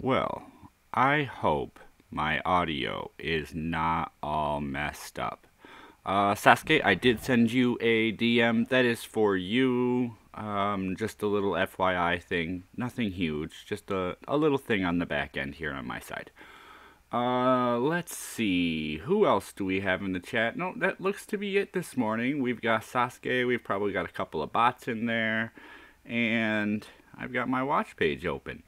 Well, I hope my audio is not all messed up. Sasuke, I did send you a DM. That is for you. Just a little FYI thing. Nothing huge. Just a little thing on the back end here on my side. Let's see. Who else do we have in the chat? No, that looks to be it this morning. We've got Sasuke. We've probably got a couple of bots in there. And I've got my watch page open.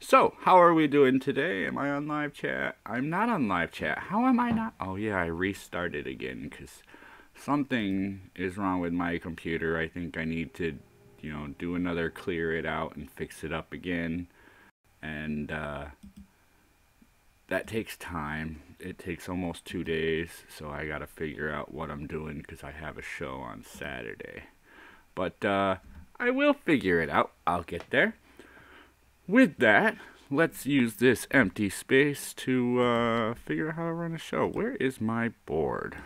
So, how are we doing today? Am I on live chat? I'm not on live chat. How am I not? Oh yeah, I restarted again because something is wrong with my computer. I think I need to, do another clear it out and fix it up again. And that takes time. It takes almost 2 days, so I gotta figure out what I'm doing because I have a show on Saturday. But I will figure it out. I'll get there. With that, let's use this empty space to figure out how to run a show. Where is my board?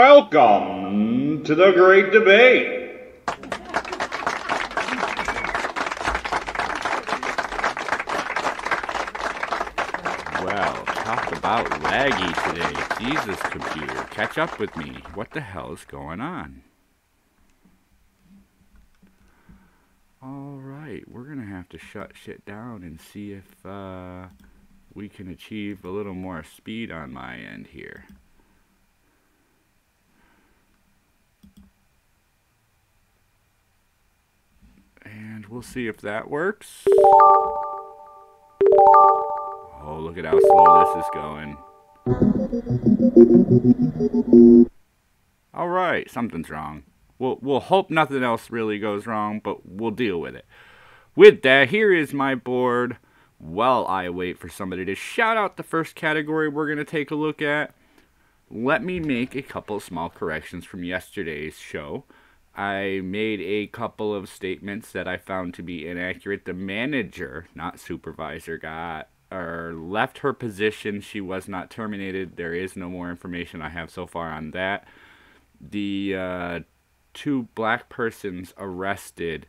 Welcome to the Great Debate. Well, talk about laggy today. Jesus, computer, catch up with me. What the hell is going on? Alright, we're gonna have to shut shit down and see if we can achieve a little more speed on my end here. And we'll see if that works. Oh, look at how slow this is going. Alright, something's wrong. We'll hope nothing else really goes wrong, but we'll deal with it. With that, here is my board. While I wait for somebody to shout out the first category we're going to take a look at, let me make a couple small corrections from yesterday's show. I made a couple of statements that I found to be inaccurate. The manager, not supervisor, left her position. She was not terminated. There is no more information I have so far on that. The two black persons arrested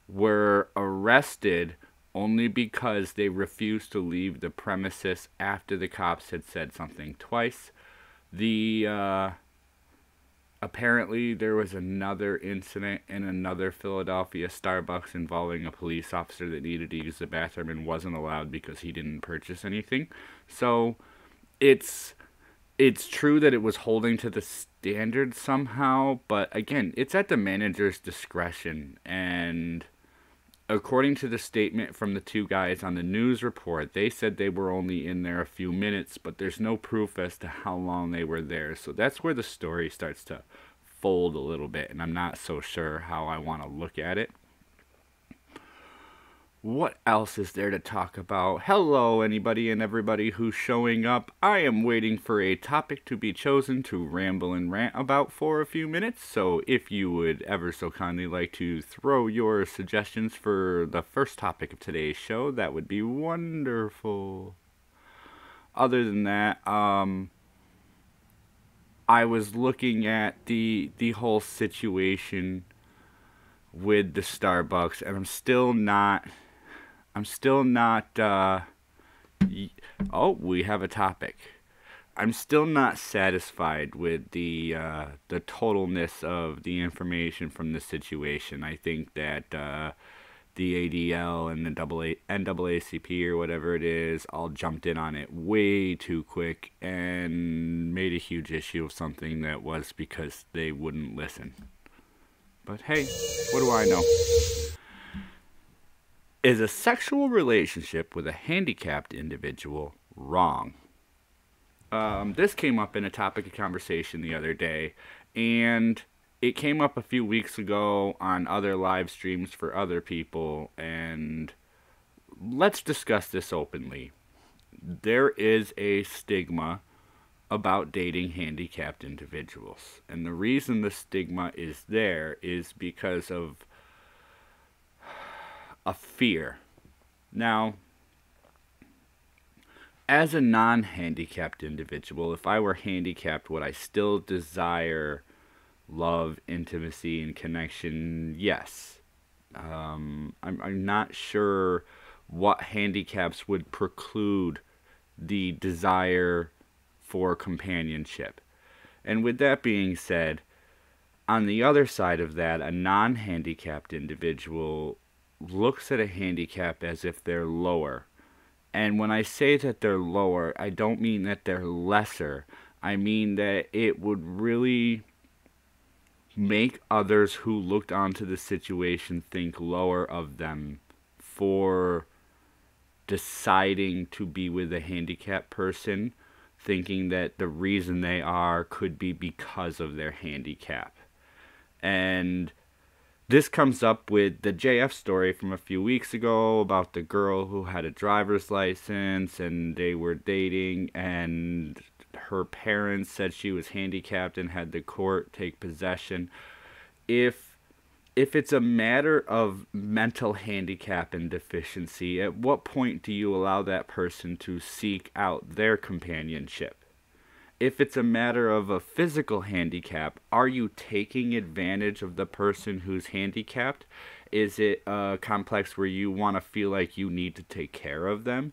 were arrested only because they refused to leave the premises after the cops had said something twice. Apparently there was another incident in another Philadelphia Starbucks involving a police officer that needed to use the bathroom and wasn't allowed because he didn't purchase anything. So it's true that it was holding to the standard somehow, but again, it's at the manager's discretion. And according to the statement from the two guys on the news report, they said they were only in there a few minutes, but there's no proof as to how long they were there. So that's where the story starts to fold a little bit, and I'm not so sure how I want to look at it. what else is there to talk about? Hello, anybody and everybody who's showing up. I am waiting for a topic to be chosen to ramble and rant about for a few minutes, so if you would ever so kindly like to throw your suggestions for the first topic of today's show, that would be wonderful. Other than that, I was looking at the whole situation with the Starbucks, and I'm still not. Oh, we have a topic. I'm still not satisfied with the totalness of the information from the situation. I think that the ADL and the NAACP or whatever it is all jumped in on it way too quick and made a huge issue of something that was because they wouldn't listen. But hey, what do I know? Is a sexual relationship with a handicapped individual wrong? This came up in a topic of conversation the other day, and it came up a few weeks ago on other live streams for other people, and let's discuss this openly. There is a stigma about dating handicapped individuals, and the reason the stigma is there is because of a fear. Now, as a non-handicapped individual, if I were handicapped, would I still desire love, intimacy, and connection? Yes. I'm not sure what handicaps would preclude the desire for companionship. And with that being said, on the other side of that, a non-handicapped individual looks at a handicap as if they're lower. And when I say that they're lower, I don't mean that they're lesser. I mean that it would really make others who looked onto the situation think lower of them for deciding to be with a handicapped person, thinking that the reason they are could be because of their handicap. And this comes up with the JF story from a few weeks ago about the girl who had a driver's license and they were dating, and her parents said she was handicapped and had the court take possession. If it's a matter of mental handicap and deficiency, at what point do you allow that person to seek out their companionship? If it's a matter of a physical handicap, are you taking advantage of the person who's handicapped? Is it a complex where you want to feel like you need to take care of them?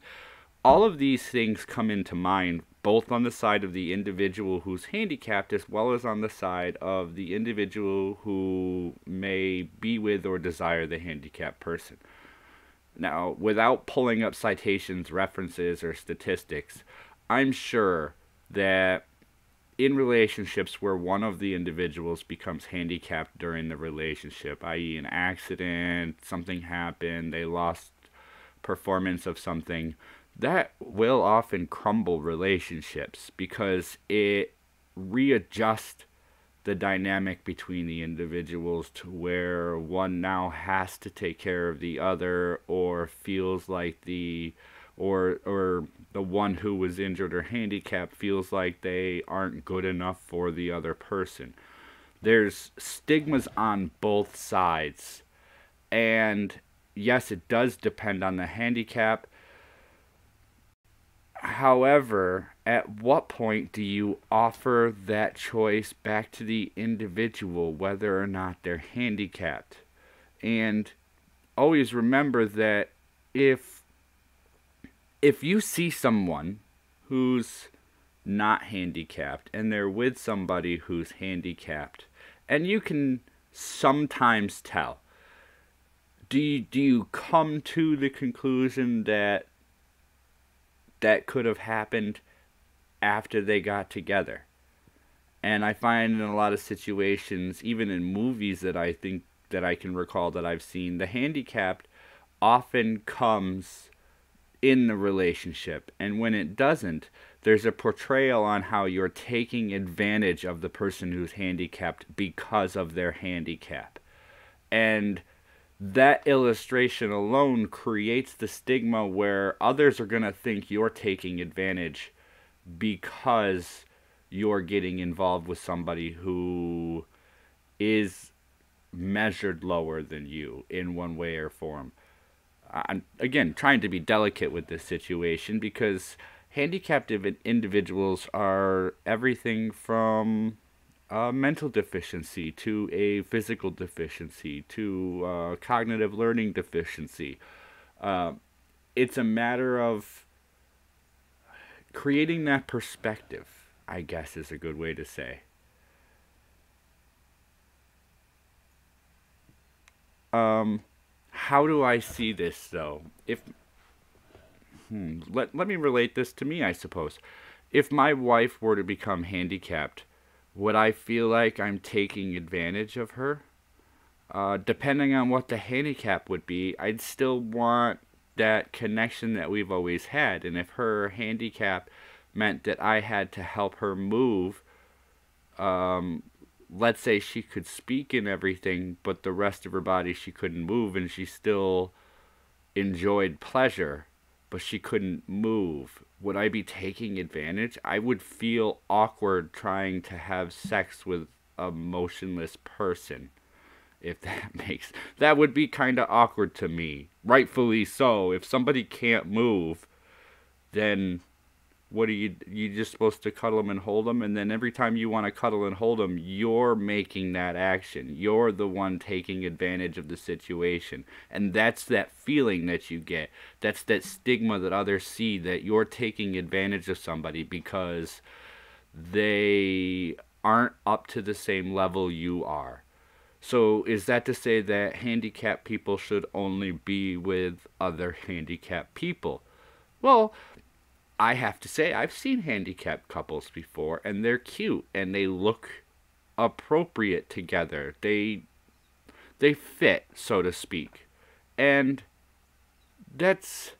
All of these things come into mind, both on the side of the individual who's handicapped as well as on the side of the individual who may be with or desire the handicapped person. Now, without pulling up citations, references, or statistics, I'm sure that in relationships where one of the individuals becomes handicapped during the relationship, i.e. an accident, something happened, they lost performance of something, that will often crumble relationships because it readjusts the dynamic between the individuals to where one now has to take care of the other, or feels like or the one who was injured or handicapped feels like they aren't good enough for the other person. There's stigmas on both sides. And yes, it does depend on the handicap. However, at what point do you offer that choice back to the individual, whether or not they're handicapped? And always remember that if you see someone who's not handicapped and they're with somebody who's handicapped, and you can sometimes tell, do you come to the conclusion that could have happened after they got together? And I find in a lot of situations, even in movies that I think that I can recall that I've seen, the handicapped often comes in the relationship, and when it doesn't, there's a portrayal on how you're taking advantage of the person who's handicapped because of their handicap. And that illustration alone creates the stigma where others are going to think you're taking advantage because you're getting involved with somebody who is measured lower than you in one way or form. I'm, again, trying to be delicate with this situation because handicapped individuals are everything from a mental deficiency to a physical deficiency to cognitive learning deficiency. It's a matter of creating that perspective, I guess is a good way to say. How do I see this though? If let me relate this to me, I suppose. If my wife were to become handicapped, would I feel like I'm taking advantage of her? Depending on what the handicap would be, I'd still want that connection that we've always had. And if her handicap meant that I had to help her move, let's say she could speak and everything, but the rest of her body she couldn't move, and she still enjoyed pleasure, but she couldn't move. Would I be taking advantage? I would feel awkward trying to have sex with a motionless person. If that makes... That would be kind of awkward to me. Rightfully so. If somebody can't move, then what are you just supposed to cuddle them and hold them? And then every time you want to cuddle and hold them, you're making that action. You're the one taking advantage of the situation. And that's that feeling that you get. That's that stigma that others see, that you're taking advantage of somebody because they aren't up to the same level you are. So is that to say that handicapped people should only be with other handicapped people? Well, I have to say, I've seen handicapped couples before, and they're cute, and they look appropriate together. They fit, so to speak. And that's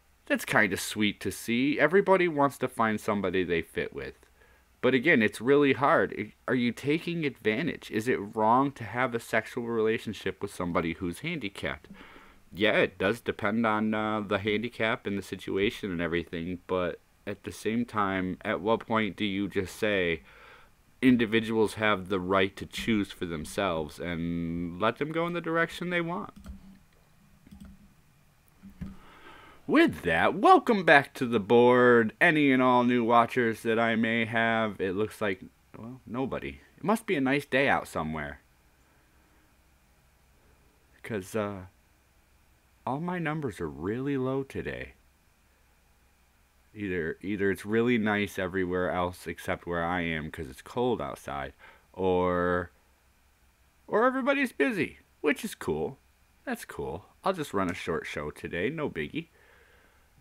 kind of sweet to see. Everybody wants to find somebody they fit with. But again, it's really hard. Are you taking advantage? Is it wrong to have a sexual relationship with somebody who's handicapped? Yeah, it does depend on the handicap and the situation and everything, but at the same time, at what point do you just say individuals have the right to choose for themselves and let them go in the direction they want? With that, welcome back to the board, any and all new watchers that I may have. It looks like, well, nobody. It must be a nice day out somewhere. Because all my numbers are really low today. Either it's really nice everywhere else except where I am because it's cold outside, or everybody's busy, which is cool. That's cool. I'll just run a short show today, no biggie.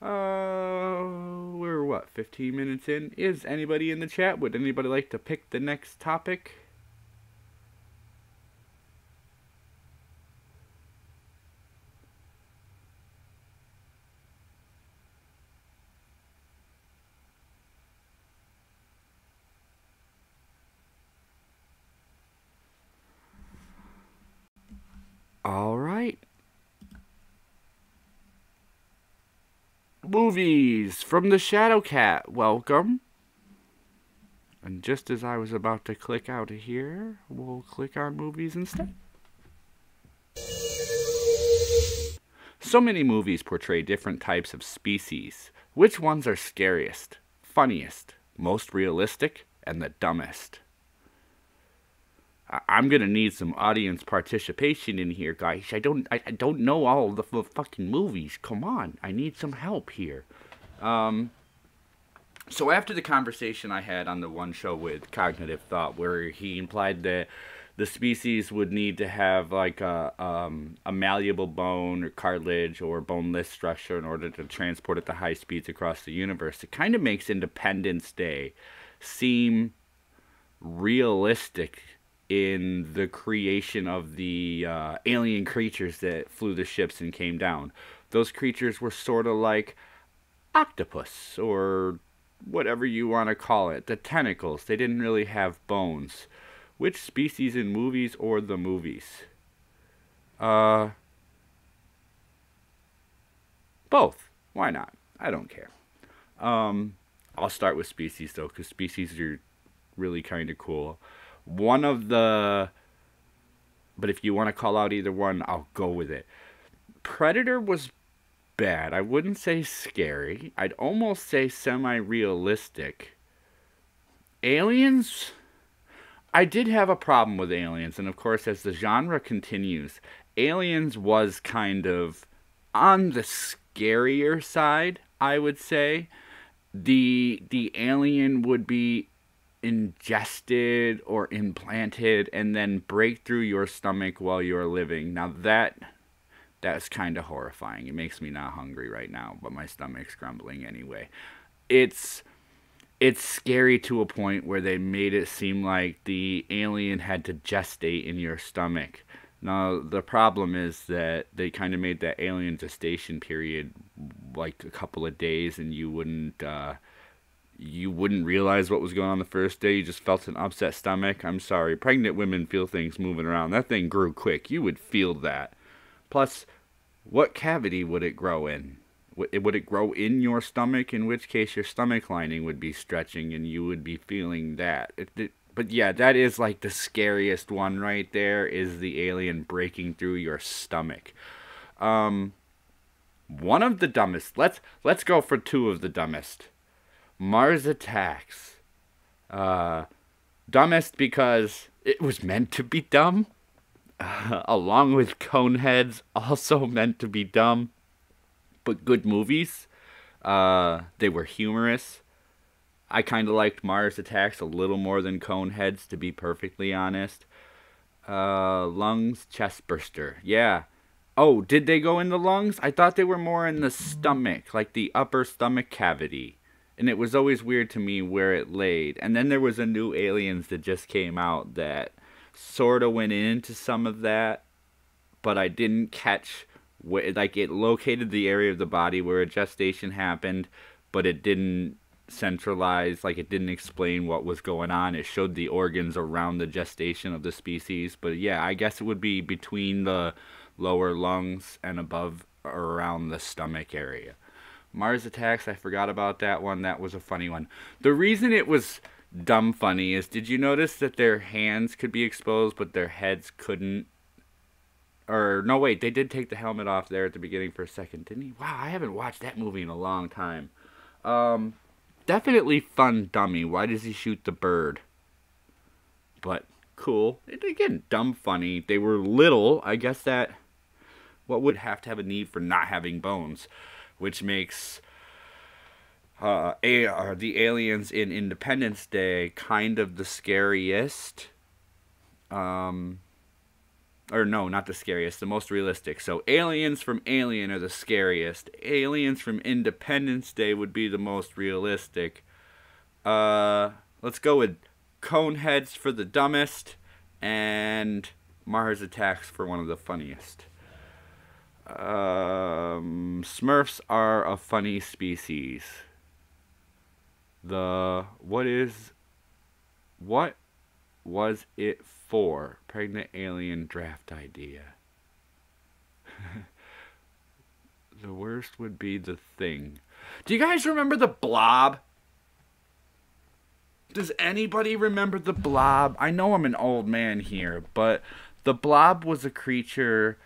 We're what, 15 minutes in? Is anybody in the chat? Would anybody like to pick the next topic? All right. Movies from the Shadow Cat. Welcome. And just as I was about to click out of here, we'll click on movies instead. So many movies portray different types of species. Which ones are scariest, funniest, most realistic, and the dumbest? I'm gonna need some audience participation in here, guys. I don't know all the fucking movies. Come on, I need some help here. So after the conversation I had on the one show with Cognitive Thought, where he implied that the species would need to have like a malleable bone or cartilage or boneless structure in order to transport at the high speeds across the universe, it kind of makes Independence Day seem realistic in the creation of the alien creatures that flew the ships and came down. Those creatures were sort of like octopus, or whatever you want to call it. The tentacles, they didn't really have bones. Which species in movies or the movies? Both. Why not? I don't care. I'll start with species, though, because species are really kind of cool. One of the... But if you want to call out either one, I'll go with it. Predator was bad. I wouldn't say scary. I'd almost say semi-realistic. Aliens... I did have a problem with Aliens, and of course, as the genre continues, Aliens was kind of on the scarier side, I would say. The alien would be ingested or implanted and then break through your stomach while you're living. Now that's kind of horrifying. It makes me not hungry right now, but my stomach's grumbling anyway. It's scary to a point where they made it seem like the alien had to gestate in your stomach. Now, the problem is that they kind of made that alien gestation period like a couple of days, and you wouldn't realize what was going on the first day. You just felt an upset stomach. I'm sorry. Pregnant women feel things moving around. That thing grew quick. You would feel that. Plus, what cavity would it grow in? Would it grow in your stomach? In which case your stomach lining would be stretching and you would be feeling that. But yeah, that is like the scariest one right there, is the alien breaking through your stomach. One of the dumbest. Let's go for two of the dumbest. Mars Attacks. Dumbest because it was meant to be dumb. Along with Coneheads, also meant to be dumb. But good movies. They were humorous. I kind of liked Mars Attacks a little more than Coneheads, to be perfectly honest. Lungs, Chestburster. Yeah. Oh, did they go in the lungs? I thought they were more in the stomach, like the upper stomach cavity. And it was always weird to me where it laid. And then there was a new Aliens that just came out that sort of went into some of that, but I didn't catch... Like, it located the area of the body where a gestation happened, but it didn't centralize, like, it didn't explain what was going on. It showed the organs around the gestation of the species. But yeah, I guess it would be between the lower lungs and above or around the stomach area. Mars Attacks, I forgot about that one. That was a funny one. The reason it was dumb funny is, did you notice that their hands could be exposed, but their heads couldn't? Or, no, wait, they did take the helmet off there at the beginning for a second, didn't he? Wow, I haven't watched that movie in a long time. Definitely fun dummy. Why does he shoot the bird? But, cool. And again, dumb funny. They were little. I guess that... What would have to have a need for not having bones? Which makes... the aliens in Independence Day kind of the scariest. Or no, not the scariest, the most realistic. So aliens from Alien are the scariest. Aliens from Independence Day would be the most realistic. Let's go with Coneheads for the dumbest, and Mars Attacks for one of the funniest. Smurfs are a funny species. What was it for? Pregnant alien draft idea. The worst would be The Thing. Do you guys remember The Blob? Does anybody remember The Blob? I know I'm an old man here, but The Blob was a creature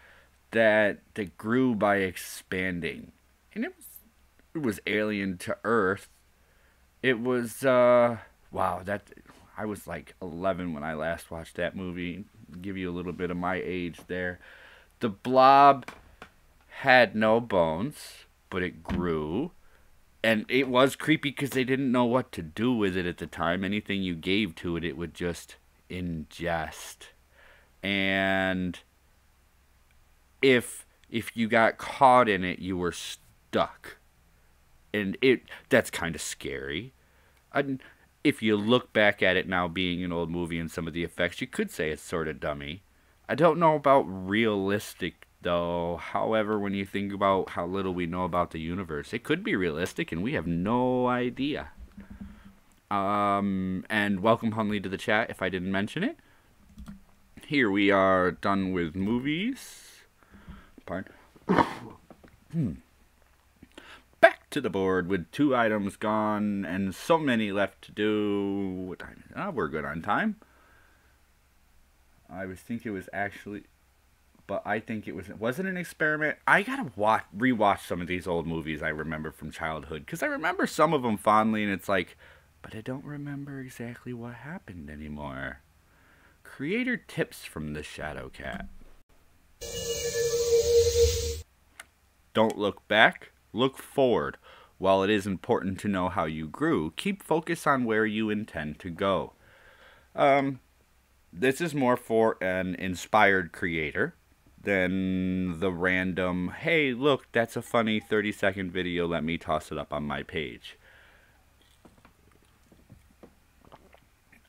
that grew by expanding. And it was alien to Earth. It was, wow, I was like 11 when I last watched that movie. Give you a little bit of my age there. The Blob had no bones, but it grew. And it was creepy because they didn't know what to do with it at the time. Anything you gave to it, it would just ingest. And if you got caught in it, you were stuck. And that's kind of scary. If you look back at it now being an old movie and some of the effects, you could say it's sort of dummy. I don't know about realistic, though. However, when you think about how little we know about the universe, it could be realistic, and we have no idea. And welcome, Hunley, to the chat, if I didn't mention it. Here we are done with movies. Pardon. to the board with 2 items gone and so many left to do. What time is it? Oh, we're good on time. I was thinking it was actually, but I think it was it an experiment? I gotta rewatch some of these old movies I remember from childhood, because I remember some of them fondly, and it's like, but I don't remember exactly what happened anymore. Creator tips from the Shadow Cat. Don't look back, look forward. While it is important to know how you grew, keep focus on where you intend to go. This is more for an inspired creator than the random, hey, look, that's a funny 30-second video, let me toss it up on my page.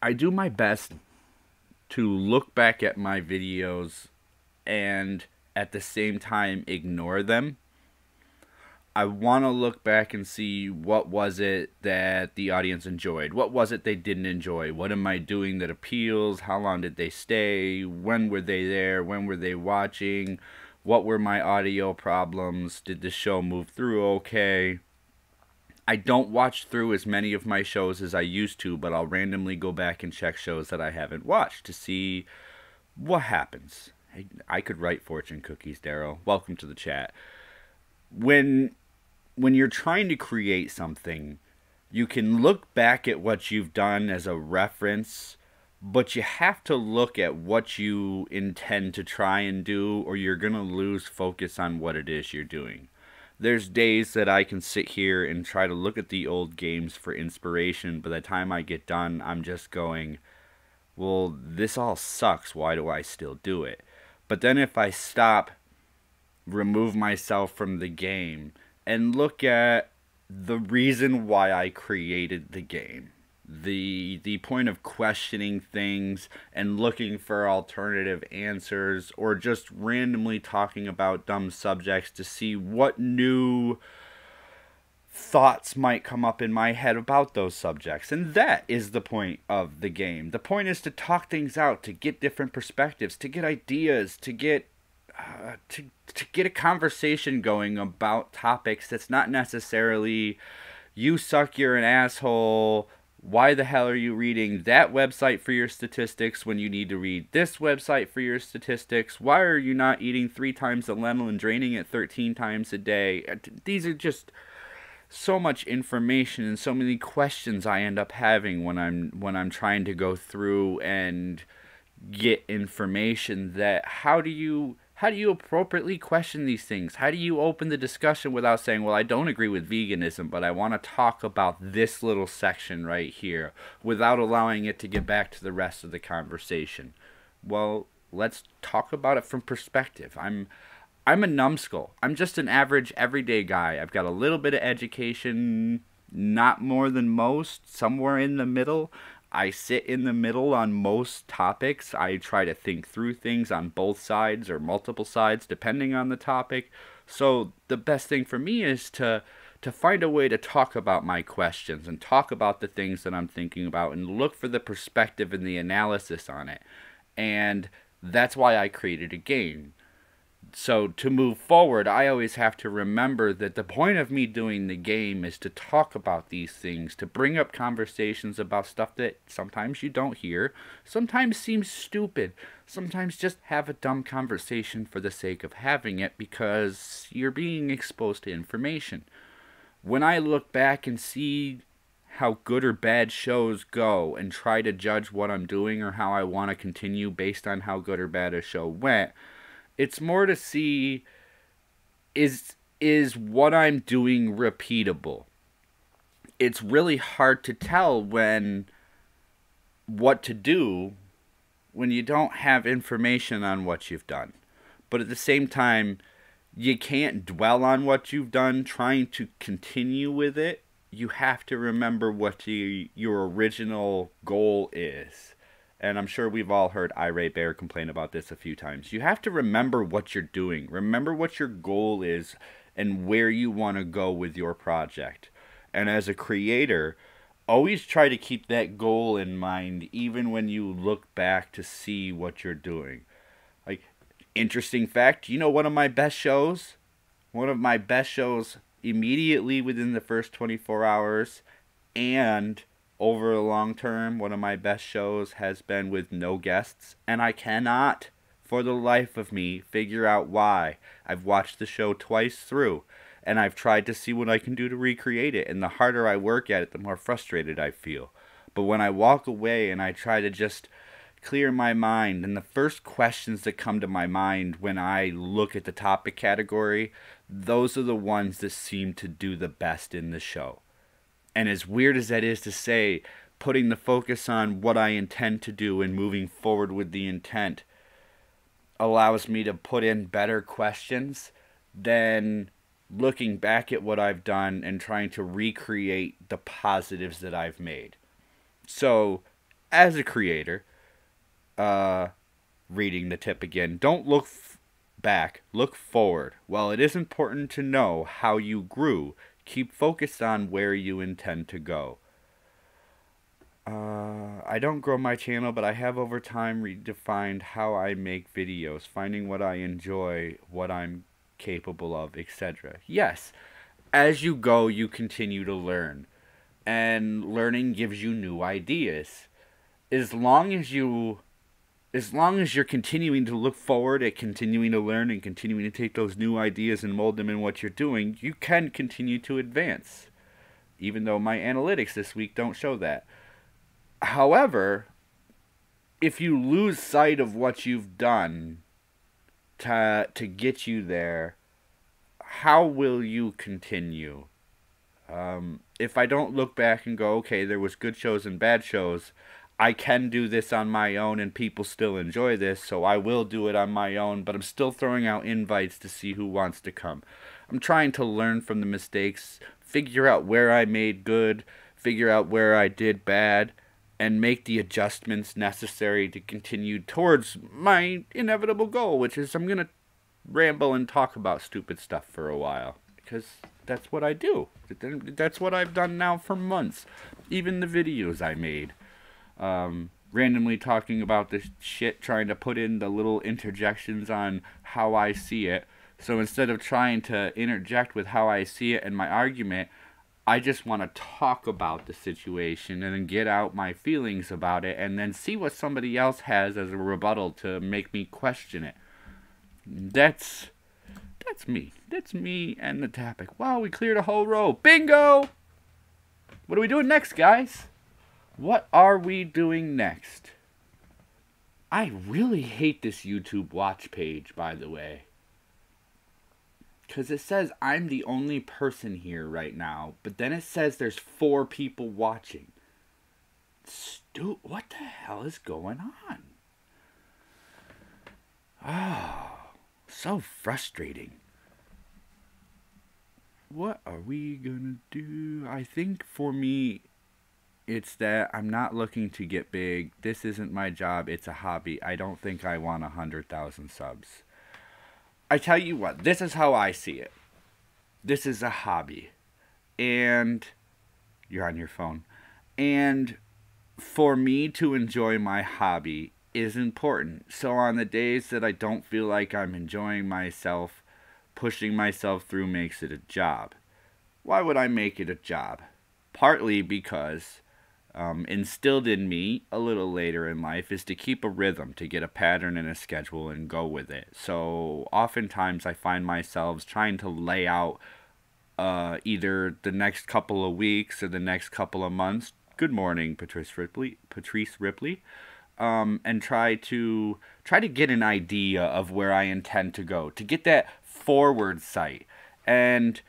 I do my best to look back at my videos and at the same time ignore them. I want to look back and see what was it that the audience enjoyed. What was it they didn't enjoy? What am I doing that appeals? How long did they stay? When were they there? When were they watching? What were my audio problems? Did the show move through okay? I don't watch through as many of my shows as I used to, but I'll randomly go back and check shows that I haven't watched to see what happens. I could write fortune cookies, Daryl. Welcome to the chat. When you're trying to create something, you can look back at what you've done as a reference, but you have to look at what you intend to try and do, or you're going to lose focus on what it is you're doing. There's days that I can sit here and try to look at the old games for inspiration, but by the time I get done, I'm just going, well, this all sucks, why do I still do it? But then if I stop, remove myself from the game, and look at the reason why I created the game. The point of questioning things and looking for alternative answers, or just randomly talking about dumb subjects to see what new thoughts might come up in my head about those subjects. And that is the point of the game. The point is to talk things out, to get different perspectives, to get ideas, to get to get a conversation going about topics that's not necessarily, you suck, you're an asshole, why the hell are you reading that website for your statistics when you need to read this website for your statistics? Why are you not eating 3 times the lentil and draining it 13 times a day? These are just so much information and so many questions I end up having when I'm trying to go through and get information. That how do you appropriately question these things? How do you open the discussion without saying, well, I don't agree with veganism, but I want to talk about this little section right here, without allowing it to get back to the rest of the conversation? Well, let's talk about it from perspective. I'm a numbskull. I'm just an average, everyday guy. I've got a little bit of education, not more than most, somewhere in the middle. I sit in the middle on most topics. I try to think through things on both sides or multiple sides, depending on the topic. So the best thing for me is to find a way to talk about my questions and talk about the things that I'm thinking about and look for the perspective and the analysis on it. And that's why I created a game. So to move forward, I always have to remember that the point of me doing the game is to talk about these things, to bring up conversations about stuff that sometimes you don't hear, sometimes seems stupid, sometimes just have a dumb conversation for the sake of having it because you're being exposed to information. When I look back and see how good or bad shows go and try to judge what I'm doing or how I want to continue based on how good or bad a show went, it's more to see, is what I'm doing repeatable? It's really hard to tell what to do when you don't have information on what you've done. But at the same time, you can't dwell on what you've done trying to continue with it. You have to remember what your original goal is. And I'm sure we've all heard R.I.P complain about this a few times. You have to remember what you're doing. Remember what your goal is and where you want to go with your project. And as a creator, always try to keep that goal in mind even when you look back to see what you're doing. Like, interesting fact, you know one of my best shows? One of my best shows immediately within the first 24 hours, and over a long term, one of my best shows has been with no guests, and I cannot, for the life of me, figure out why. I've watched the show twice through, and I've tried to see what I can do to recreate it, and the harder I work at it, the more frustrated I feel. But when I walk away and I try to just clear my mind, and the first questions that come to my mind when I look at the topic category, those are the ones that seem to do the best in the show. And as weird as that is to say, putting the focus on what I intend to do and moving forward with the intent allows me to put in better questions than looking back at what I've done and trying to recreate the positives that I've made. So, as a creator, reading the tip again, don't look back, look forward. While it is important to know how you grew, keep focused on where you intend to go. I don't grow my channel, but I have over time redefined how I make videos, finding what I enjoy, what I'm capable of, etc. Yes, as you go, you continue to learn, and learning gives you new ideas. As long as you're continuing to look forward at continuing to learn and continuing to take those new ideas and mold them in what you're doing, you can continue to advance, even though my analytics this week don't show that. However, if you lose sight of what you've done to get you there, how will you continue? If I don't look back and go, okay, there was good shows and bad shows, I can do this on my own and people still enjoy this, so I will do it on my own, but I'm still throwing out invites to see who wants to come. I'm trying to learn from the mistakes, figure out where I made good, figure out where I did bad, and make the adjustments necessary to continue towards my inevitable goal, which is I'm going to ramble and talk about stupid stuff for a while, because that's what I do. That's what I've done now for months. Even the videos I made. Randomly talking about this shit, trying to put in the little interjections on how I see it. So instead of trying to interject with how I see it and my argument, I just want to talk about the situation and then get out my feelings about it and then see what somebody else has as a rebuttal to make me question it. That's me. That's me and the topic. Wow, we cleared a whole row. Bingo! What are we doing next, guys? What are we doing next? I really hate this YouTube watch page, by the way. Because it says I'm the only person here right now, but then it says there's 4 people watching. What the hell is going on? Oh, so frustrating. What are we gonna do? I think for me, it's that I'm not looking to get big. This isn't my job. It's a hobby. I don't think I want 100,000 subs. I tell you what, this is how I see it. This is a hobby. And you're on your phone. And for me to enjoy my hobby is important. So on the days that I don't feel like I'm enjoying myself, pushing myself through makes it a job. Why would I make it a job? Partly because instilled in me a little later in life is to keep a rhythm, to get a pattern and a schedule and go with it. So oftentimes I find myself trying to lay out either the next couple of weeks or the next couple of months. Good morning, Patrice Ripley. And try to get an idea of where I intend to go, to get that forward sight. And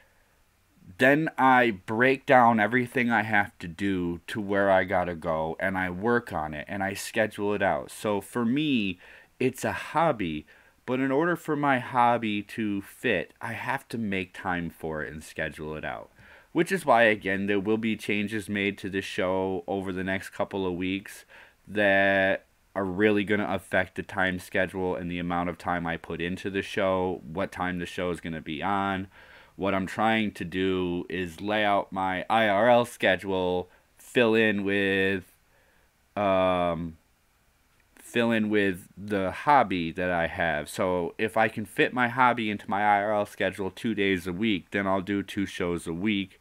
then I break down everything I have to do to where I gotta go, and I work on it, and I schedule it out. So for me, it's a hobby, but in order for my hobby to fit, I have to make time for it and schedule it out. Which is why, again, there will be changes made to this show over the next couple of weeks that are really going to affect the time schedule and the amount of time I put into the show, what time the show is going to be on. What I'm trying to do is lay out my IRL schedule, fill in with fill in with the hobby that I have. So if I can fit my hobby into my IRL schedule 2 days a week, then I'll do 2 shows a week.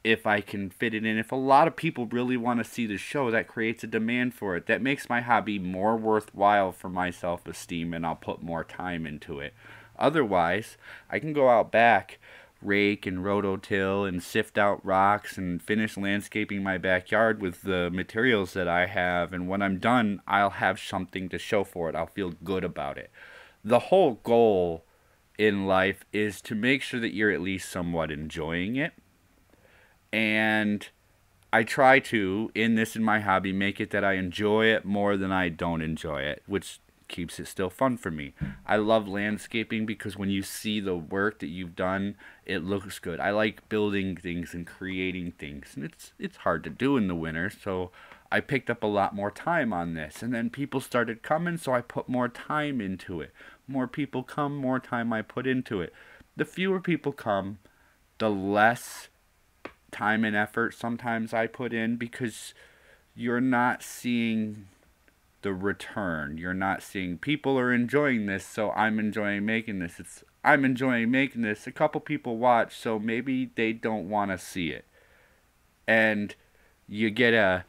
If I can fit it in, if a lot of people really want to see the show, that creates a demand for it. That makes my hobby more worthwhile for my self-esteem, and I'll put more time into it. Otherwise, I can go out back, rake and rototill and sift out rocks and finish landscaping my backyard with the materials that I have, and when I'm done, I'll have something to show for it. I'll feel good about it. The whole goal in life is to make sure that you're at least somewhat enjoying it. And I try to, in my hobby, make it that I enjoy it more than I don't enjoy it, which keeps it still fun for me. I love landscaping because when you see the work that you've done, it looks good. I like building things and creating things, and it's hard to do in the winter, so I picked up a lot more time on this. And then people started coming, so I put more time into it. More people come, more time I put into it. The fewer people come, the less time and effort sometimes I put in, because you're not seeing the return. You're not seeing people are enjoying this, so I'm enjoying making this. I'm enjoying making this. A couple people watch, so maybe they don't want to see it. And you get a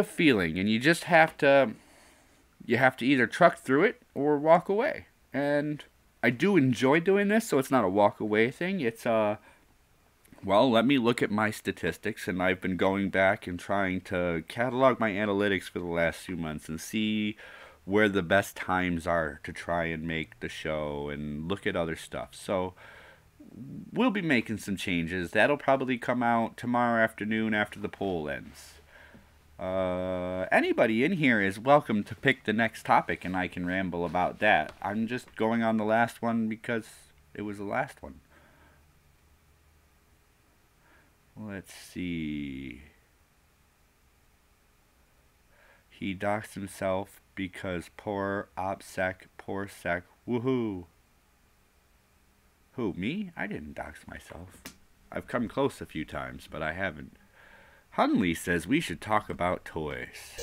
feeling, and you just have to either truck through it or walk away. And I do enjoy doing this, so it's not a walk away thing. It's well, let me look at my statistics, and I've been going back and trying to catalog my analytics for the last few months and see where the best times are to try and make the show and look at other stuff. So we'll be making some changes. That'll probably come out tomorrow afternoon after the poll ends. Anybody in here is welcome to pick the next topic, and I can ramble about that. I'm just going on the last one because it was the last one. Let's see. He doxed himself because poor OPSEC, poor sec, woohoo. Who, me? I didn't dox myself. I've come close a few times, but I haven't. Hunley says we should talk about toys.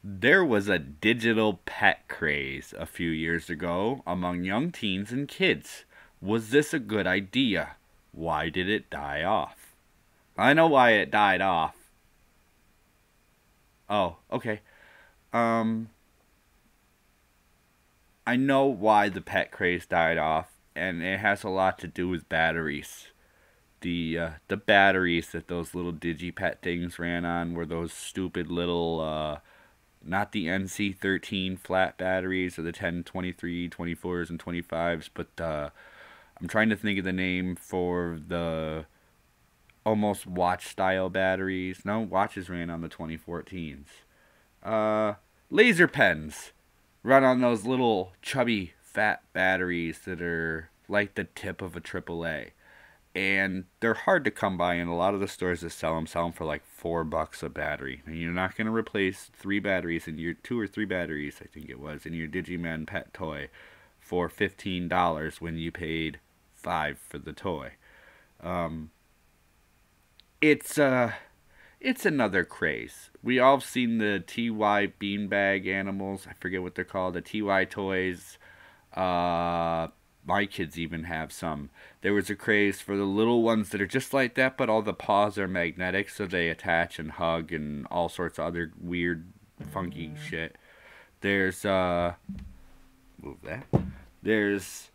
There was a digital pet craze a few years ago among young teens and kids. Was this a good idea? Why did it die off? I know why it died off. Oh, okay. I know why the pet craze died off, and it has a lot to do with batteries. The batteries that those little digipet things ran on were those stupid little, not the NC13 flat batteries or the 10, 23, 24s, and 25s, but I'm trying to think of the name for the almost watch-style batteries. No, watches ran on the 2014s. Laser pens run on those little chubby fat batteries that are like the tip of a AAA. And they're hard to come by, and a lot of the stores that sell them for like $4 a battery. And you're not going to replace 2 or 3 batteries, I think it was, in your Digiman pet toy for $15 when you paid $5 for the toy. It's another craze. We all have seen the TY beanbag animals. I forget what they're called. The TY toys. My kids even have some. There was a craze for the little ones that are just like that, but all the paws are magnetic, so they attach and hug and all sorts of other weird, funky shit. There's move that. There's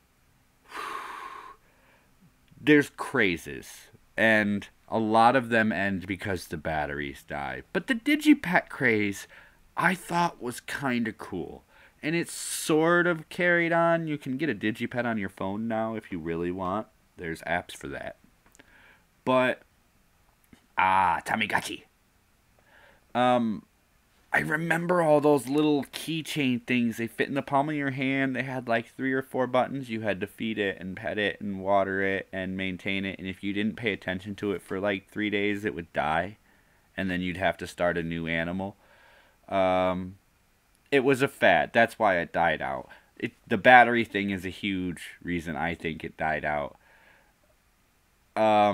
crazes, and a lot of them end because the batteries die. But the digipet craze, I thought, was kind of cool. And it's sort of carried on. You can get a digipet on your phone now if you really want. There's apps for that. But, Tamagotchi. I remember all those little keychain things. They fit in the palm of your hand. They had like 3 or 4 buttons. You had to feed it and pet it and water it and maintain it. And if you didn't pay attention to it for like 3 days, it would die. And then you'd have to start a new animal. It was a fad. That's why it died out. The battery thing is a huge reason I think it died out. I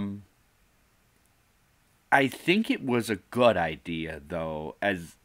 I think it was a good idea, though, as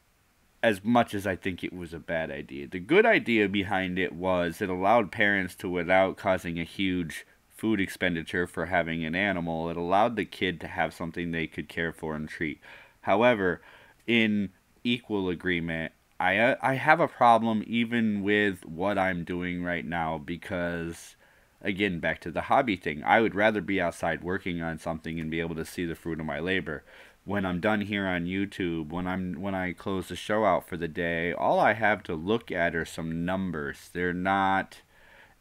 much as I think it was a bad idea. The good idea behind it was it allowed parents to, without causing a huge food expenditure for having an animal, it allowed the kid to have something they could care for and treat. However, in equal agreement, I have a problem even with what I'm doing right now because, again, back to the hobby thing, I would rather be outside working on something and be able to see the fruit of my labor. When I'm done here on YouTube, when I close the show out for the day, all I have to look at are some numbers. They're not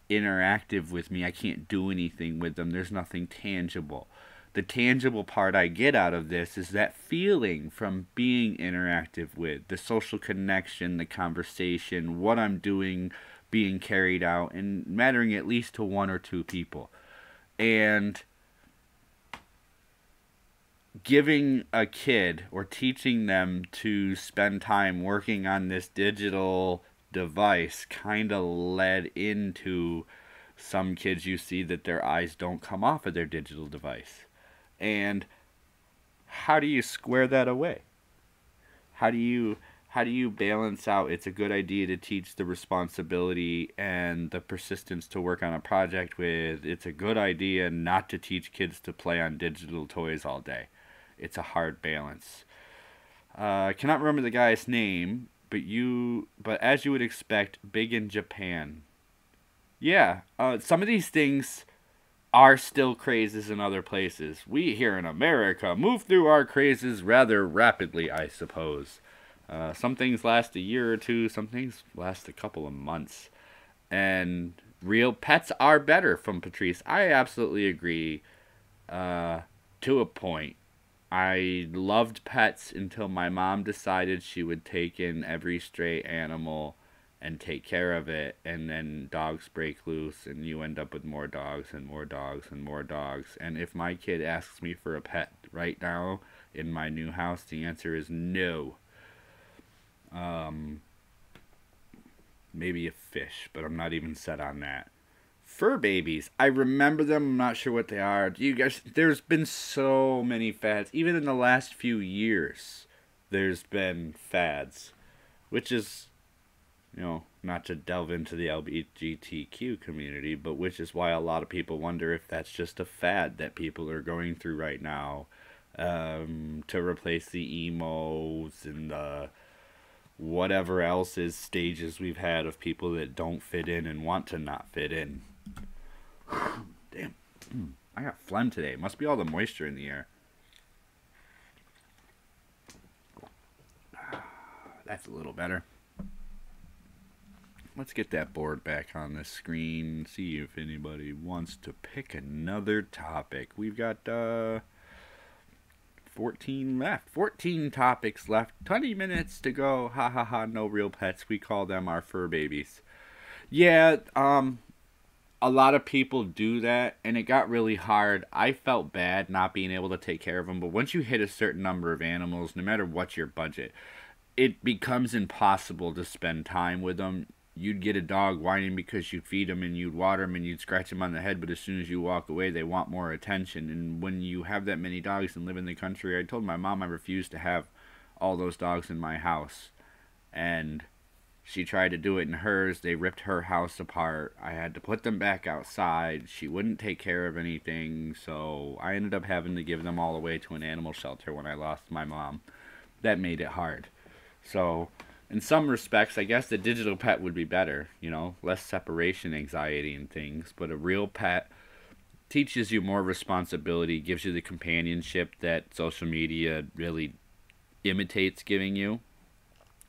interactive with me. I can't do anything with them. There's nothing tangible. The tangible part I get out of this is that feeling from being interactive with, the social connection, the conversation, what I'm doing being carried out, and mattering at least to one or two people. And giving a kid or teaching them to spend time working on this digital device kind of led into some kids you see that their eyes don't come off of their digital device. And how do you square that away? How do you balance out it's a good idea to teach the responsibility and the persistence to work on a project with it's a good idea not to teach kids to play on digital toys all day? It's a hard balance. I cannot remember the guy's name, but as you would expect, big in Japan. Yeah, some of these things are still crazes in other places. We here in America move through our crazes rather rapidly, I suppose. Some things last a year or two, some things last a couple of months. And real pets are better, from Patrice. I absolutely agree to a point. I loved pets until my mom decided she would take in every stray animal and take care of it, and then dogs break loose and you end up with more dogs and more dogs and more dogs. And if my kid asks me for a pet right now in my new house, the answer is no. Maybe a fish, but I'm not even set on that. Fur babies, I remember them. I'm not sure what they are. You guys, there's been so many fads. Even in the last few years, there's been fads, which is, not to delve into the LGBTQ community, but which is why a lot of people wonder if that's just a fad that people are going through right now, to replace the emos and the whatever else is stages we've had of people that don't fit in and want to not fit in. Damn, I got phlegm today. Must be all the moisture in the air. That's a little better. Let's get that board back on the screen. See if anybody wants to pick another topic. We've got 14 left. 14 topics left. 20 minutes to go. Ha ha ha. No real pets. We call them our fur babies. Yeah, a lot of people do that, and it got really hard. I felt bad not being able to take care of them, but once you hit a certain number of animals, no matter what's your budget, it becomes impossible to spend time with them. You'd get a dog whining because you'd feed them and you'd water them and you'd scratch them on the head, but as soon as you walk away, they want more attention. And when you have that many dogs and live in the country, I told my mom I refused to have all those dogs in my house. And she tried to do it in hers. They ripped her house apart. I had to put them back outside. She wouldn't take care of anything, so I ended up having to give them all away to an animal shelter when I lost my mom. That made it hard. So, in some respects, I guess the digital pet would be better, less separation anxiety and things, but a real pet teaches you more responsibility, gives you the companionship that social media really imitates giving you.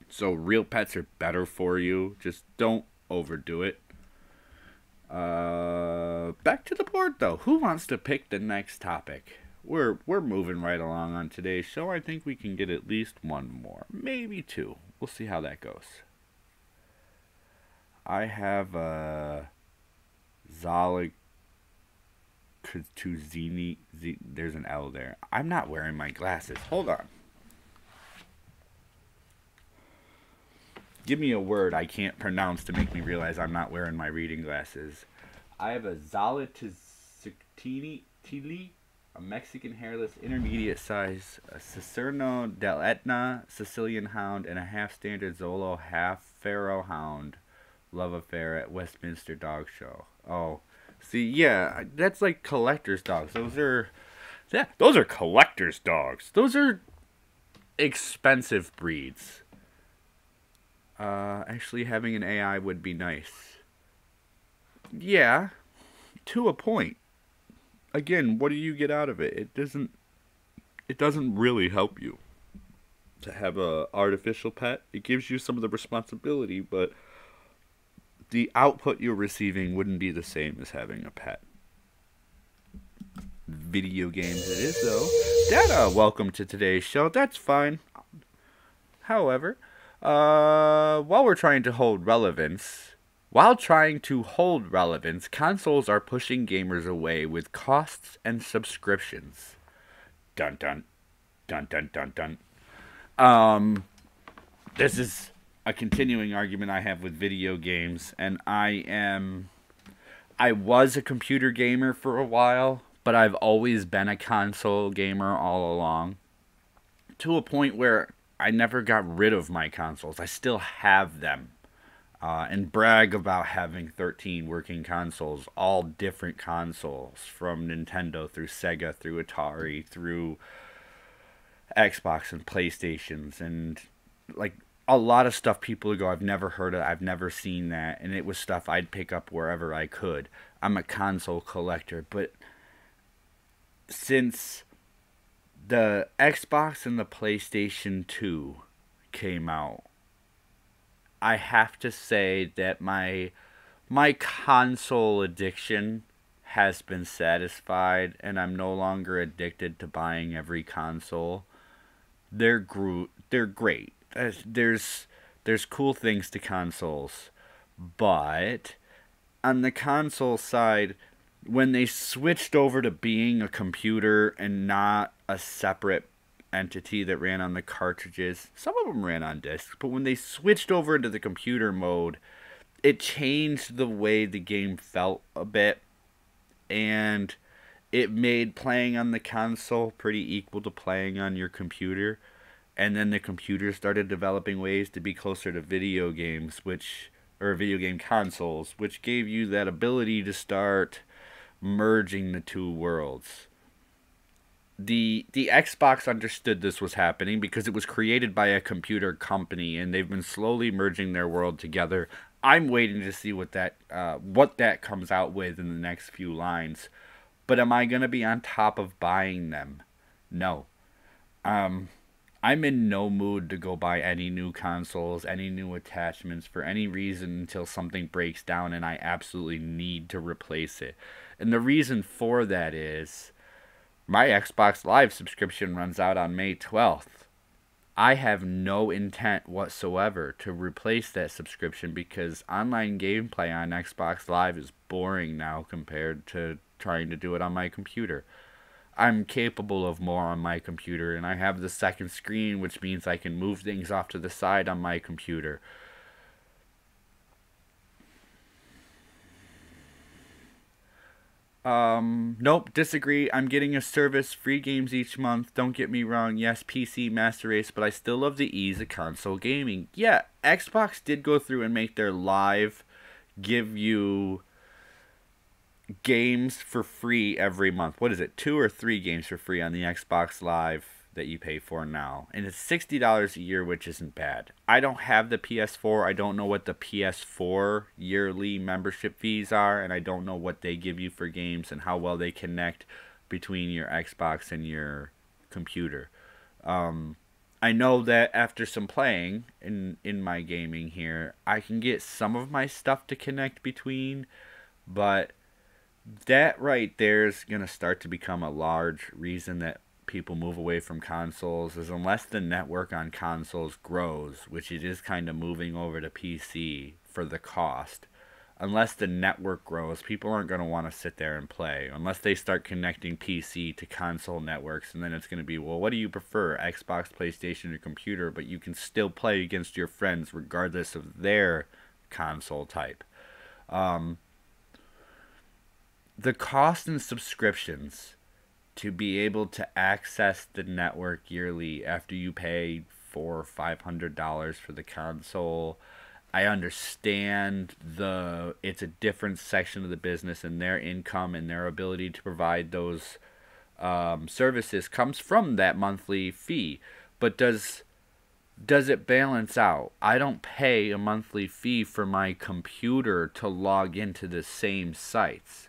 So real pets are better for you. Just don't overdo it. Back to the board, though. Who wants to pick the next topic? We're moving right along on today's show. I think we can get at least one more. Maybe two. We'll see how that goes. I have Zala Kutuzini. There's an L there. I'm not wearing my glasses. Hold on. Give me a word I can't pronounce to make me realize I'm not wearing my reading glasses. I have a Zala Tili. a Mexican hairless intermediate size, a Cicerno del Etna Sicilian hound, and a half standard Zolo half Pharaoh hound love affair at Westminster Dog Show. Oh, see, yeah, that's like collector's dogs. Those are collector's dogs. Those are expensive breeds. Actually, having an AI would be nice. Yeah, to a point. Again, what do you get out of it? It doesn't really help you to have a artificial pet. It gives you some of the responsibility, but the output you're receiving wouldn't be the same as having a pet. Video games it is, though. Data, welcome to today's show. That's fine. However, while trying to hold relevance, consoles are pushing gamers away with costs and subscriptions. Dun dun. Dun dun dun dun. This is a continuing argument I have with video games, and I was a computer gamer for a while, but I've always been a console gamer all along. To a point where I never got rid of my consoles. I still have them. And brag about having 13 working consoles, all different consoles, from Nintendo through Sega, through Atari, through Xbox and PlayStations, and like a lot of stuff people go, I've never heard of, I've never seen that, and it was stuff I'd pick up wherever I could. I'm a console collector, but since the Xbox and the PlayStation 2 came out, I have to say that my console addiction has been satisfied, and I'm no longer addicted to buying every console. They're great. There's cool things to consoles, but on the console side, when they switched over to being a computer and not a separate entity that ran on the cartridges, some of them ran on discs, but when they switched over into the computer mode, it changed the way the game felt a bit, and it made playing on the console pretty equal to playing on your computer. And then the computer started developing ways to be closer to video games, video game consoles, which gave you that ability to start merging the two worlds. The Xbox understood this was happening because it was created by a computer company, and they've been slowly merging their world together. I'm waiting to see what that comes out with in the next few lines. But am I going to be on top of buying them? No. I'm in no mood to go buy any new consoles, any new attachments for any reason until something breaks down and I absolutely need to replace it. And the reason for that is my Xbox Live subscription runs out on May 12th. I have no intent whatsoever to replace that subscription because online gameplay on Xbox Live is boring now compared to trying to do it on my computer. I'm capable of more on my computer, and I have the second screen, which means I can move things off to the side on my computer. Nope, disagree. I'm getting a service, free games each month. Don't get me wrong. Yes, PC, Master Race, but I still love the ease of console gaming. Yeah, Xbox did go through and make their Live give you games for free every month. What is it? 2 or 3 games for free on the Xbox Live that you pay for now. And it's $60 a year, which isn't bad. I don't have the PS4. I don't know what the PS4 yearly membership fees are, and I don't know what they give you for games and how well they connect between your Xbox and your computer. I know that after some playing in my gaming here, I can get some of my stuff to connect between, but that right there is going to start to become a large reason that people move away from consoles, is unless the network on consoles grows, which it is kind of moving over to PC for the cost. Unless the network grows, people aren't going to want to sit there and play. Unless they start connecting PC to console networks, and then it's going to be, well, what do you prefer, Xbox, PlayStation, or computer? But you can still play against your friends regardless of their console type. The cost and subscriptions to be able to access the network yearly after you pay $400 or $500 for the console. I understand it's a different section of the business, and their income and their ability to provide those services comes from that monthly fee. But does it balance out? I don't pay a monthly fee for my computer to log into the same sites,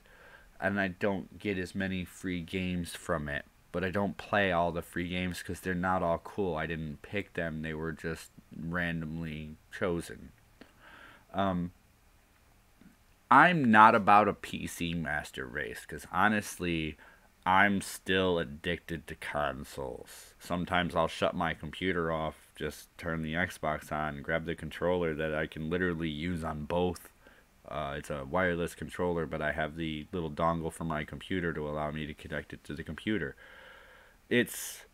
and I don't get as many free games from it. But I don't play all the free games because they're not all cool. I didn't pick them. They were just randomly chosen. I'm not about a PC master race because honestly, I'm still addicted to consoles. Sometimes I'll shut my computer off, just turn the Xbox on, grab the controller that I can literally use on both. It's a wireless controller, but I have the little dongle for my computer to allow me to connect it to the computer. It's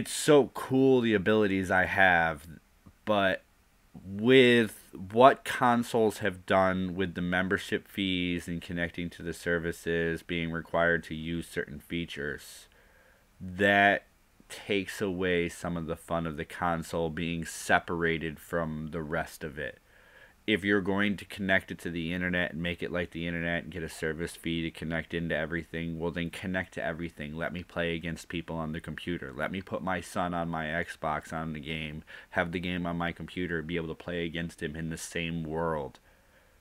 so cool, the abilities I have, but with what consoles have done with the membership fees and connecting to the services, being required to use certain features, that takes away some of the fun of the console being separated from the rest of it. If you're going to connect it to the internet and make it like the internet and get a service fee to connect into everything, well then connect to everything. Let me play against people on the computer. Let me put my son on my Xbox on the game, have the game on my computer, be able to play against him in the same world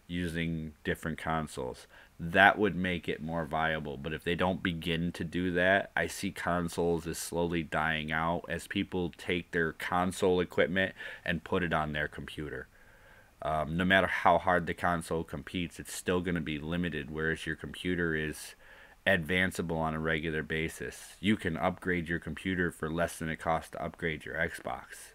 using different consoles. That would make it more viable. But if they don't begin to do that, I see consoles as slowly dying out as people take their console equipment and put it on their computer. No matter how hard the console competes, it's still going to be limited, whereas your computer is advanceable on a regular basis. You can upgrade your computer for less than it costs to upgrade your Xbox.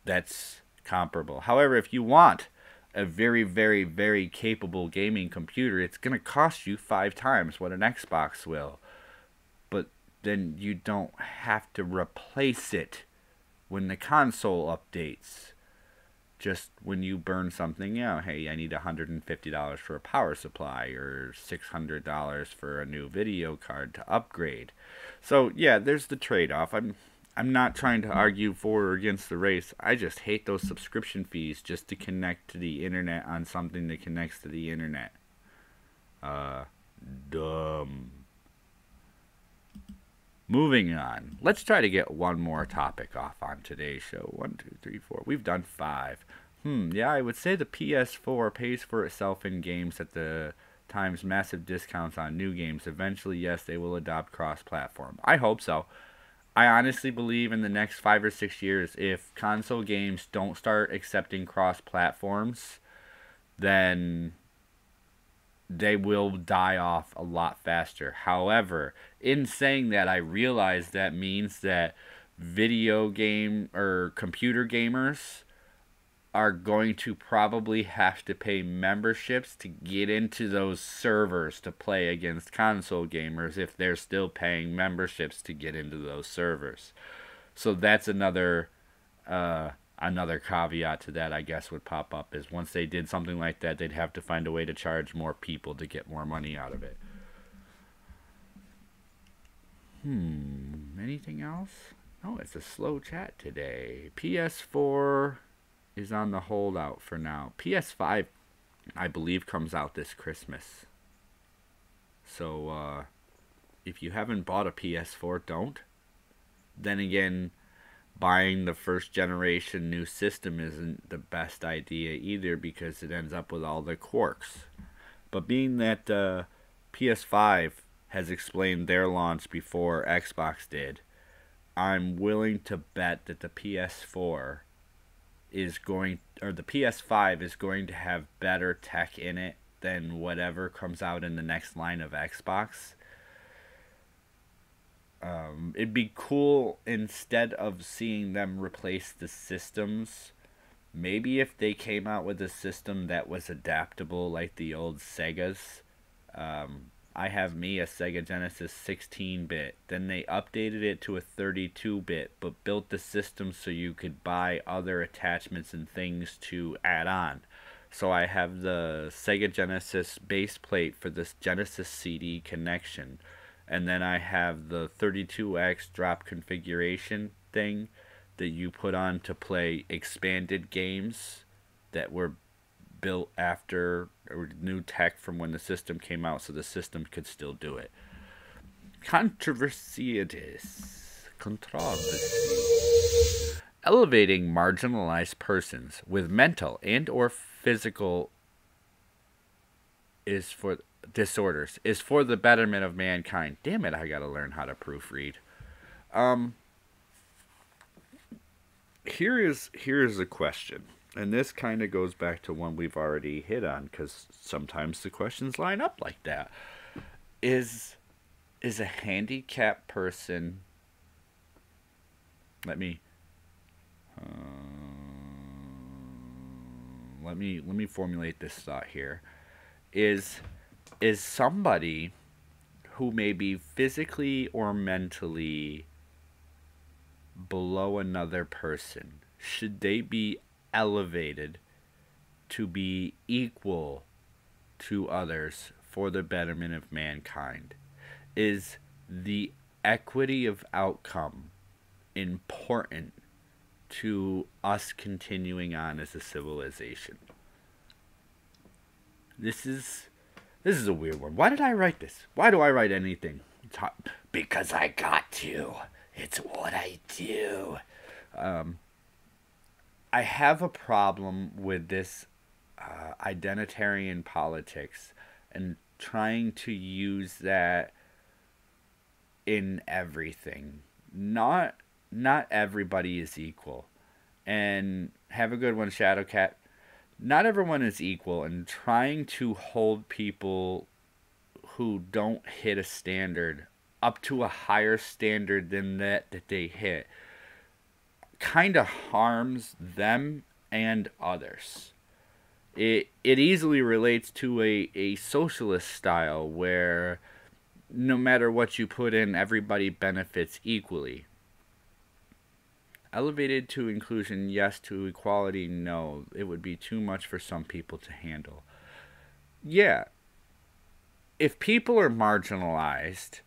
That's comparable. However, if you want a very, very, very capable gaming computer, it's going to cost you 5 times what an Xbox will. But then you don't have to replace it when the console updates. Just when you burn something, hey, I need $150 for a power supply or $600 for a new video card to upgrade. So yeah, there's the trade-off. I'm not trying to argue for or against the race. I just hate those subscription fees just to connect to the internet on something that connects to the internet. Dumb. Moving on. Let's try to get one more topic off on today's show. 1, 2, 3, 4. We've done 5. Yeah, I would say the PS4 pays for itself in games at the times massive discounts on new games. Eventually, yes, they will adopt cross-platform. I hope so. I honestly believe in the next 5 or 6 years, if console games don't start accepting cross-platforms, then they will die off a lot faster. However, in saying that, I realize that means that video game or computer gamers are going to probably have to pay memberships to get into those servers to play against console gamers if they're still paying memberships to get into those servers. So that's another caveat to that, I guess, would pop up, is once they did something like that, they'd have to find a way to charge more people to get more money out of it. Anything else? No, it's a slow chat today. PS4 is on the holdout for now. PS5, I believe, comes out this Christmas. So, if you haven't bought a PS4, don't. Then again, buying the first generation new system isn't the best idea either, because it ends up with all the quirks. But being that PS5 has explained their launch before Xbox did, I'm willing to bet that the PS5 is going to have better tech in it than whatever comes out in the next line of Xbox. It'd be cool, instead of seeing them replace the systems, maybe if they came out with a system that was adaptable like the old Segas. I have a Sega Genesis 16-bit. Then they updated it to a 32-bit, but built the system so you could buy other attachments and things to add on. So I have the Sega Genesis base plate for this Genesis CD connection. And then I have the 32x drop configuration thing that you put on to play expanded games that were built after or new tech from when the system came out so the system could still do it. Controversy it is. Controversy. Elevating marginalized persons with mental and or physical disorders is for the betterment of mankind. Damn it, I gotta learn how to proofread. Here is a question, and this kind of goes back to one we've already hit on, because sometimes the questions line up like that. Is a handicapped person... Let me formulate this thought here. Is somebody who may be physically or mentally below another person, should they be elevated to be equal to others for the betterment of mankind? Is the equity of outcome important to us continuing on as a civilization? This is a weird one. Why did I write this? Why do I write anything? Because I got to. It's what I do. I have a problem with this identitarian politics and trying to use that in everything. Not everybody is equal. And have a good one, Shadowcat. Not everyone is equal, and trying to hold people who don't hit a standard up to a higher standard than that they hit kind of harms them and others. It easily relates to a socialist style where no matter what you put in, everybody benefits equally. Elevated to inclusion, yes. To equality, no. It would be too much for some people to handle. Yeah. If people are marginalized,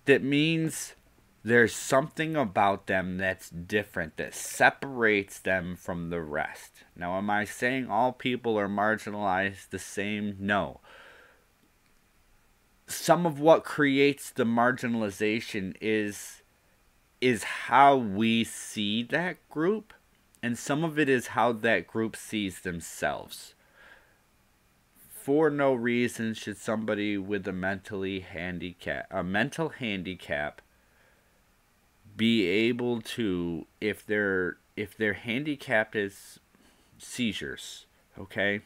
that means there's something about them that's different, that separates them from the rest. Now, am I saying all people are marginalized the same? No. Some of what creates the marginalization is how we see that group, and some of it is how that group sees themselves. For no reason should somebody with a mental handicap be able to, if their handicap is seizures, okay?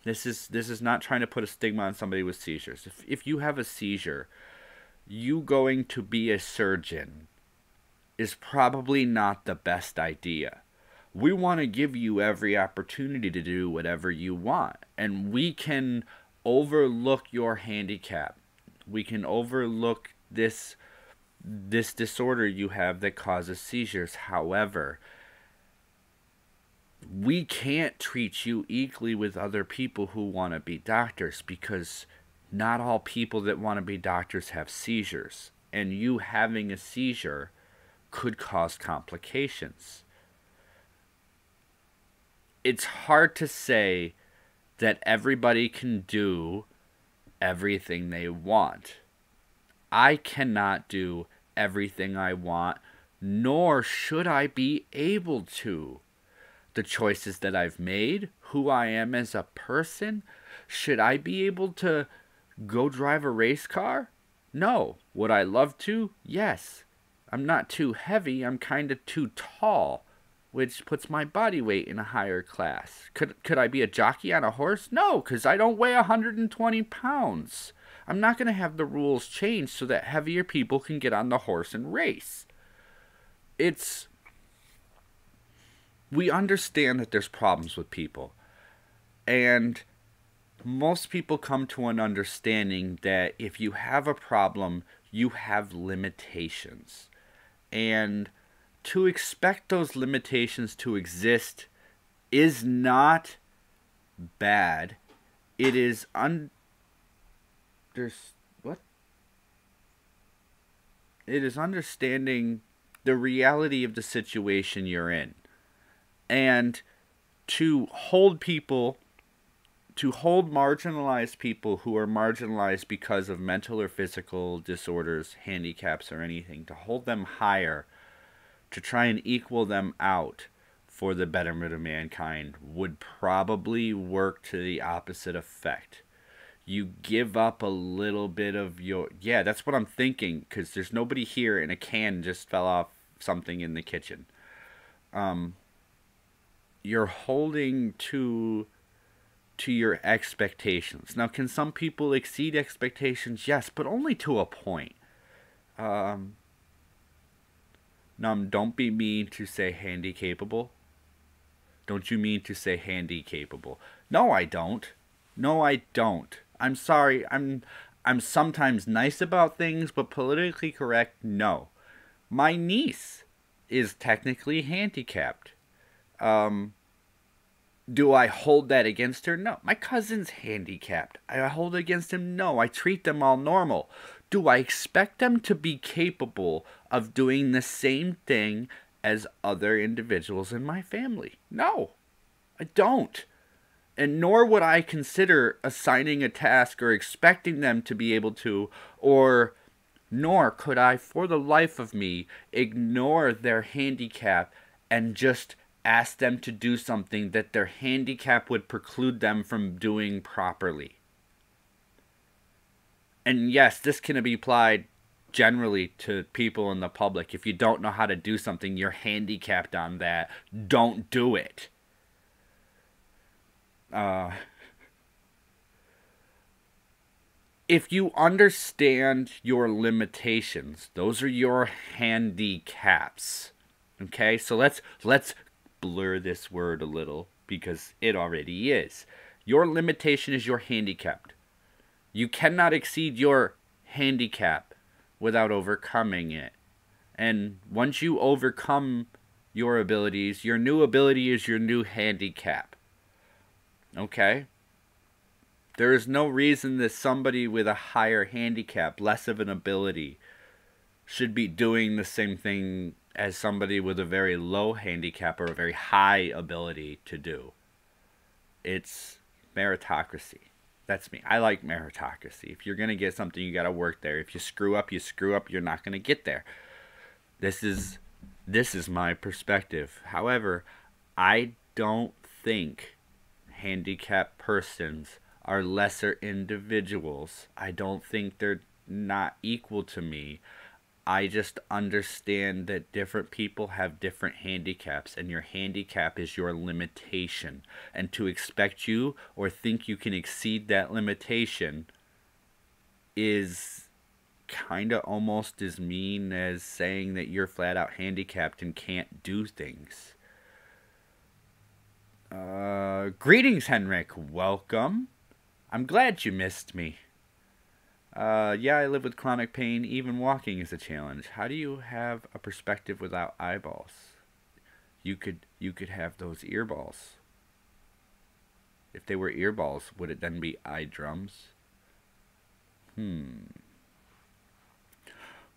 This is not trying to put a stigma on somebody with seizures. If you have a seizure, you going to be a surgeon is probably not the best idea. We want to give you every opportunity to do whatever you want. And we can overlook your handicap. We can overlook this disorder you have that causes seizures. However, we can't treat you equally with other people who want to be doctors, because not all people that want to be doctors have seizures. And you having a seizure could cause complications. It's hard to say that everybody can do everything they want. I cannot do everything I want, nor should I be able to. The choices that I've made, who I am as a person, should I be able to go drive a race car? No. Would I love to? Yes. I'm not too heavy, I'm kind of too tall, which puts my body weight in a higher class. Could I be a jockey on a horse? No, because I don't weigh 120 pounds. I'm not going to have the rules changed so that heavier people can get on the horse and race. We understand that there's problems with people. And most people come to an understanding that if you have a problem, you have limitations. And to expect those limitations to exist is not bad. It is It is understanding the reality of the situation you're in. And to hold marginalized people who are marginalized because of mental or physical disorders, handicaps, or anything, to hold them higher, to try and equal them out for the betterment of mankind, would probably work to the opposite effect. You give up a little bit of your... Yeah, that's what I'm thinking, because there's nobody here and a can just fell off something in the kitchen. You're holding to your expectations. Now, can some people exceed expectations? Yes, but only to a point. Don't be mean to say handy-capable. Don't you mean to say handy-capable? No, I don't. No, I don't. I'm sorry. I'm sometimes nice about things, but politically correct, no. My niece is technically handicapped. Do I hold that against her? No. My cousin's handicapped. I hold it against him? No. I treat them all normal. Do I expect them to be capable of doing the same thing as other individuals in my family? No. I don't. And nor would I consider assigning a task or expecting them to be able to, or nor could I, for the life of me, ignore their handicap and just ask them to do something that their handicap would preclude them from doing properly. And yes, this can be applied generally to people in the public. If you don't know how to do something, you're handicapped on that, don't do it. If you understand your limitations, those are your handicaps. Okay, so let's blur this word a little, because it already is. Your limitation is your handicap. You cannot exceed your handicap without overcoming it. And once you overcome your abilities, your new ability is your new handicap. Okay? There is no reason that somebody with a higher handicap, less of an ability, should be doing the same thing as somebody with a very low handicap or a very high ability to do. It's meritocracy. That's me. I like meritocracy. If you're going to get something, you got to work there. If you screw up, you're not going to get there. This is my perspective. However, I don't think handicapped persons are lesser individuals. I don't think they're not equal to me. I just understand that different people have different handicaps, and your handicap is your limitation. And to expect you or think you can exceed that limitation is kind of almost as mean as saying that you're flat out handicapped and can't do things. Greetings, Henrik. Welcome. I'm glad you missed me. Yeah, I live with chronic pain. Even walking is a challenge. How do you have a perspective without eyeballs? You could have those earballs. If they were earballs, would it then be eye drums?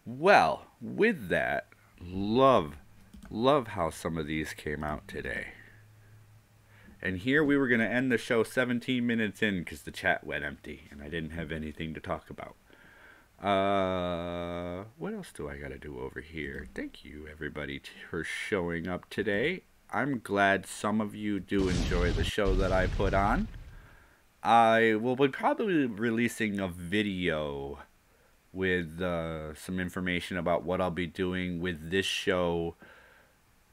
Well, with that, love how some of these came out today. And here we were going to end the show 17 minutes in because the chat went empty and I didn't have anything to talk about. What else do I got to do over here? Thank you, everybody, for showing up today. I'm glad some of you do enjoy the show that I put on. I will be probably releasing a video with some information about what I'll be doing with this show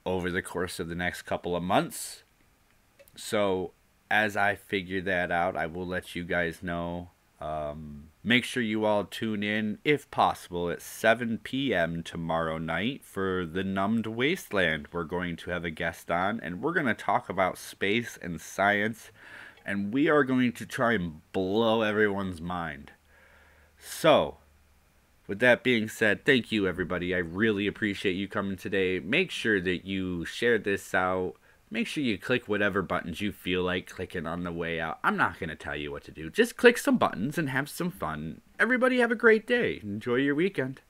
over the course of the next couple of months. So, as I figure that out, I will let you guys know. Make sure you all tune in, if possible, at 7 p.m. tomorrow night for the Numbed Wasteland. We're going to have a guest on, and we're going to talk about space and science, and we are going to try and blow everyone's mind. So, with that being said, thank you, everybody. I really appreciate you coming today. Make sure that you share this out. Make sure you click whatever buttons you feel like clicking on the way out. I'm not going to tell you what to do. Just click some buttons and have some fun. Everybody have a great day. Enjoy your weekend.